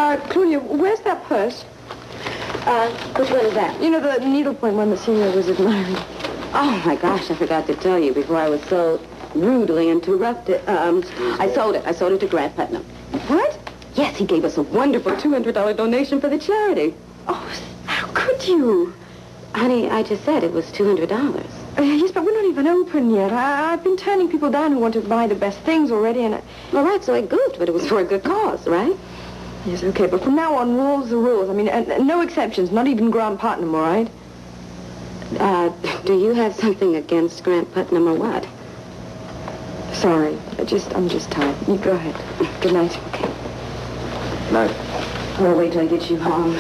Claudia, where's that purse? Which one is that? You know, the needlepoint one that Celia was admiring. Oh, my gosh, I forgot to tell you before I was so rudely interrupted. I sold it. I sold it to Grant Putnam. What? Yes, he gave us a wonderful $200 donation for the charity. Oh, how could you? Honey, I just said it was $200. Yes, but we're not even open yet. I've been turning people down who want to buy the best things already, and All right, so I goofed, but it was for a good cause, right? Yes, okay, but from now on, rules are rules. I mean, no exceptions, not even Grant Putnam, all right? Do you have something against Grant Putnam or what? Sorry, I'm just tired. You go ahead. Good night. Okay. Night. I'll wait till I get you home.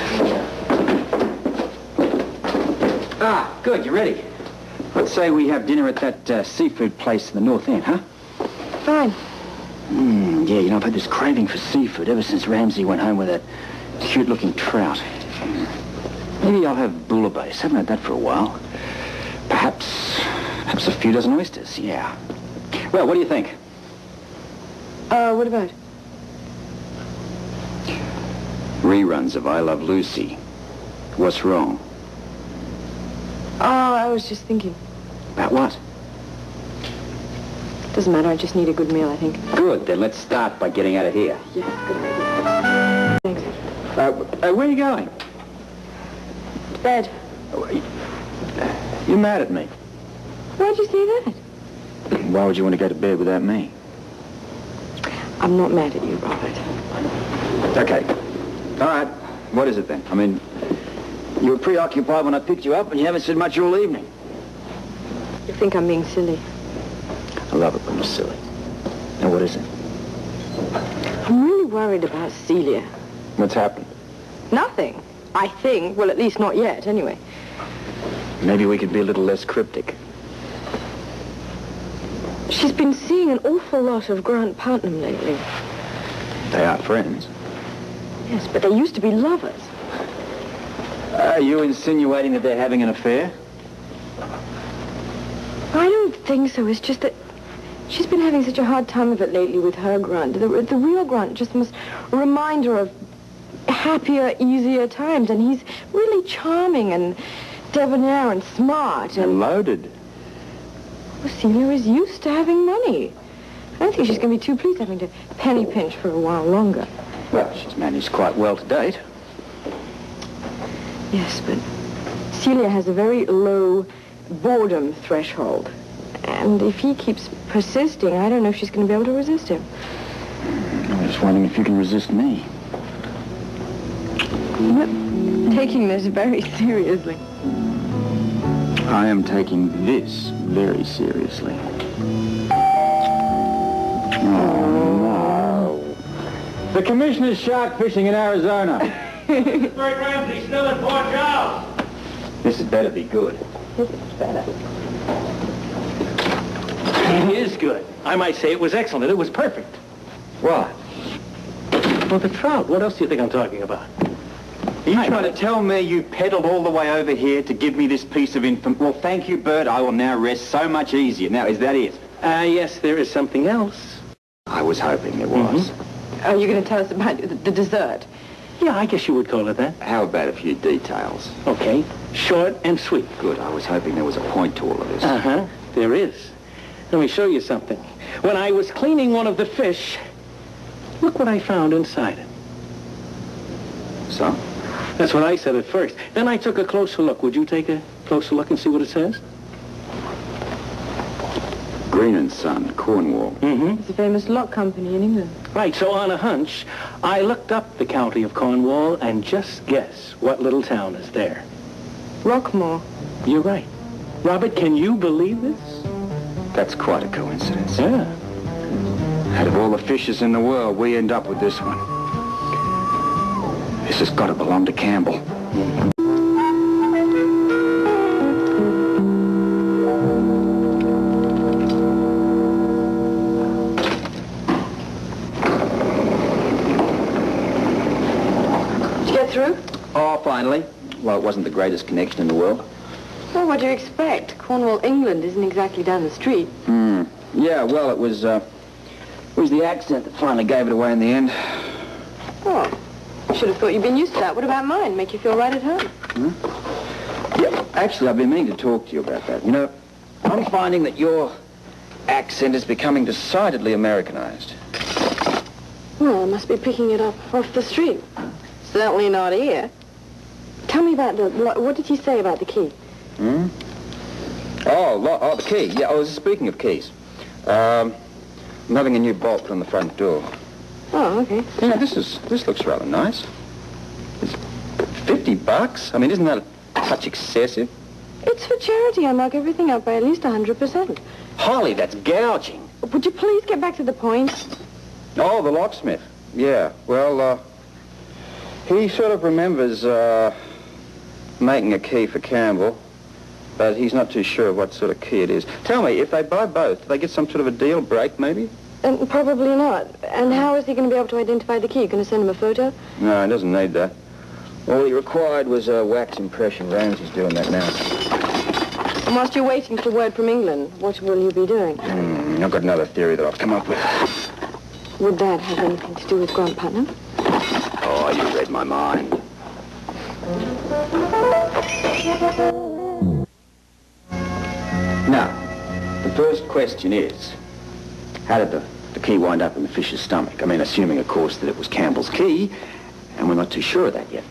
Ah, good, you're ready. Let's say we have dinner at that seafood place in the North End, huh? Fine. Yeah, you know, I've had this craving for seafood ever since Ramsay went home with that cute-looking trout. Maybe I'll have bouillabaisse. Haven't had that for a while. Perhaps a few dozen oysters, yeah. Well, what do you think? What about? Reruns of I Love Lucy. What's wrong? Oh, I was just thinking. About what? Doesn't matter, I just need a good meal, I think. Good, then let's start by getting out of here. Yeah, good idea. Thanks. Where are you going? To bed. You're mad at me. Why'd you say that? Why would you want to go to bed without me? I'm not mad at you, Robert. Okay. All right. What is it then? I mean, you were preoccupied when I picked you up and you haven't said much all evening. You think I'm being silly? I love it when you're silly. Now, what is it? I'm really worried about Celia. What's happened? Nothing. I think. Well, at least not yet, anyway. Maybe we could be a little less cryptic. She's been seeing an awful lot of Grant Putnam lately. They are friends. Yes, but they used to be lovers. Are you insinuating that they're having an affair? I don't think so. It's just that she's been having such a hard time of it lately with her Grant. The real Grant just must remind her of happier, easier times. And he's really charming and debonair and smart. And loaded. Well, Celia is used to having money. I don't think she's going to be too pleased having to penny pinch for a while longer. Well, she's managed quite well to date. Yes, but Celia has a very low boredom threshold. And if he keeps persisting, I don't know if she's going to be able to resist him. I'm just wondering if you can resist me. I'm taking this very seriously. I am taking this very seriously. Oh, no. The commissioner's shark fishing in Arizona. Burt Ramsay still in Port Charles. This had better be good. This is better. It is good. I might say it was excellent. It was perfect. What? Well, the trout. What else do you think I'm talking about? Are you trying to tell me you pedaled all the way over here to give me this piece of information? Well, thank you, Burt. I will now rest so much easier. Now, is that it? Yes, there is something else. I was hoping there was. Oh, you're going to tell us about the dessert? Yeah, I guess you would call it that. How about a few details? Okay. Short and sweet. Good. I was hoping there was a point to all of this. Uh-huh. There is. Let me show you something. When I was cleaning one of the fish, look what I found inside it. So? That's what I said at first. Then I took a closer look. Would you take a closer look and see what it says? Green and Son, Cornwall. Mm-hmm. It's a famous lock company in England. Right, so on a hunch, I looked up the county of Cornwall and just guess what little town is there. Rockmore. You're right. Robert, can you believe this? That's quite a coincidence. Yeah. Out of all the fishes in the world, we end up with this one. This has got to belong to Campbell. Did you get through? Oh, finally. Well, it wasn't the greatest connection in the world. Well, what do you expect? Cornwall, England isn't exactly down the street. Yeah, well, it was the accent that finally gave it away in the end. Oh. Should have thought you'd been used to that. What about mine? Make you feel right at home. Yeah, actually, I've been meaning to talk to you about that. You know, I'm finding that your accent is becoming decidedly Americanized. Well, I must be picking it up off the street. Certainly not here. Tell me about what did you say about the key? Oh, the key. Yeah, I was speaking of keys. I'm having a new bolt put on the front door. Oh, okay. Yeah, this looks rather nice. It's $50. I mean, isn't that a touch excessive? It's for charity. I mark everything up by at least 100%. Holly, that's gouging. Would you please get back to the point? Oh, the locksmith. Yeah, well, he sort of remembers making a key for Campbell, but he's not too sure what sort of key it is. Tell me, if they buy both, do they get some sort of a deal break, maybe? Probably not. And how is he going to be able to identify the key? You're going to send him a photo? No, he doesn't need that. All he required was a wax impression. Ramsey's doing that now. And whilst you're waiting for word from England, what will you be doing? I've got another theory that I've come up with. Would that have anything to do with Grant Putnam? Oh, you read my mind. Now, the first question is, how did the key wind up in the fish's stomach? I mean, assuming, of course, that it was Campbell's key, and we're not too sure of that yet.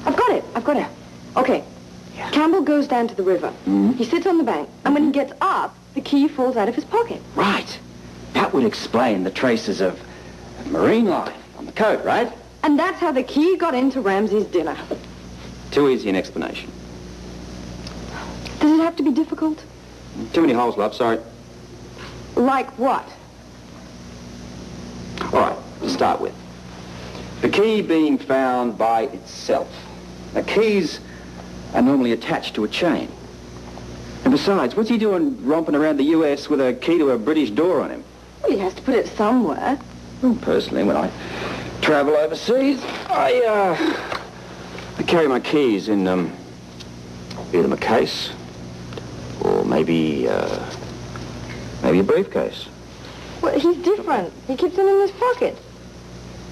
I've got it. Okay. Yeah. Campbell goes down to the river. He sits on the bank, and when he gets up, the key falls out of his pocket. Right. That would explain the traces of marine life on the coat, right? And that's how the key got into Ramsey's dinner. Too easy an explanation. Does it have to be difficult? Too many holes, love, sorry. Like what? All right, to start with. The key being found by itself. Now, keys are normally attached to a chain. And besides, what's he doing romping around the U.S. with a key to a British door on him? Well, he has to put it somewhere. Well, personally, when I travel overseas, I carry my keys in either my case or maybe a briefcase. Well, he's different. He keeps them in his pocket.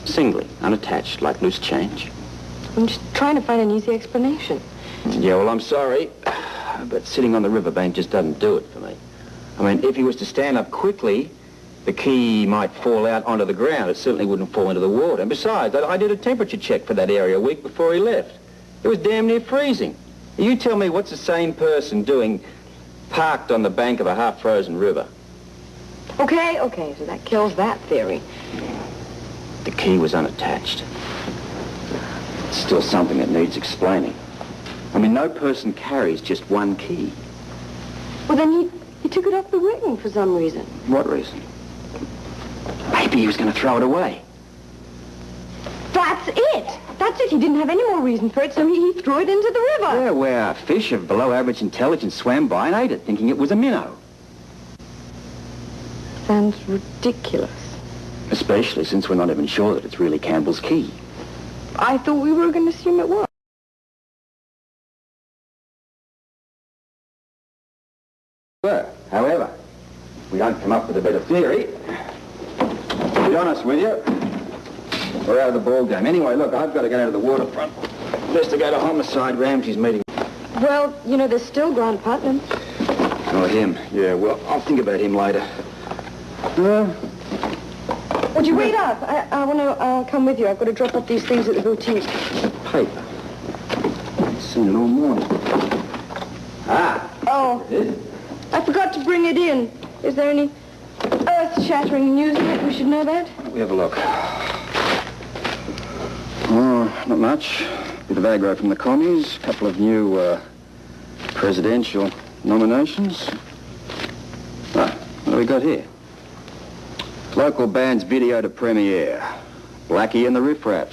Singly, unattached, like loose change. I'm just trying to find an easy explanation. Yeah, well, I'm sorry, but sitting on the riverbank just doesn't do it for me. I mean, if he was to stand up quickly, the key might fall out onto the ground. It certainly wouldn't fall into the water. And besides, I did a temperature check for that area a week before he left. It was damn near freezing. You tell me what's the sane person doing parked on the bank of a half-frozen river? Okay, so that kills that theory. The key was unattached. It's still something that needs explaining. I mean, no person carries just one key. Well, then he took it off the ring for some reason. What reason? Maybe he was going to throw it away. That's it! He didn't have any more reason for it, so he threw it into the river. Yeah, where fish of below average intelligence swam by and ate it, thinking it was a minnow. Sounds ridiculous. Especially since we're not even sure that it's really Campbell's key. I thought we were going to assume it was. Well, however, we don't come up with a better theory. To be honest with you, we're out of the ball game. Anyway, look, I've got to get out of the waterfront. Best to go to homicide. Ramsey's meeting. Well, you know, there's still Grant Putnam. Oh, him. Yeah, well, I'll think about him later. Would you wait up? I want to come with you. I've got to drop off these things at the boutique. Paper. I've seen it all morning. Ah. Oh, I forgot to bring it in. Is there any earth-shattering news in it? We should know that. We have a look. Oh, not much. Bit of aggro from the commies. A couple of new presidential nominations. Ah, what do we got here? Local band's video to premiere. Blackie and the Riff Raps.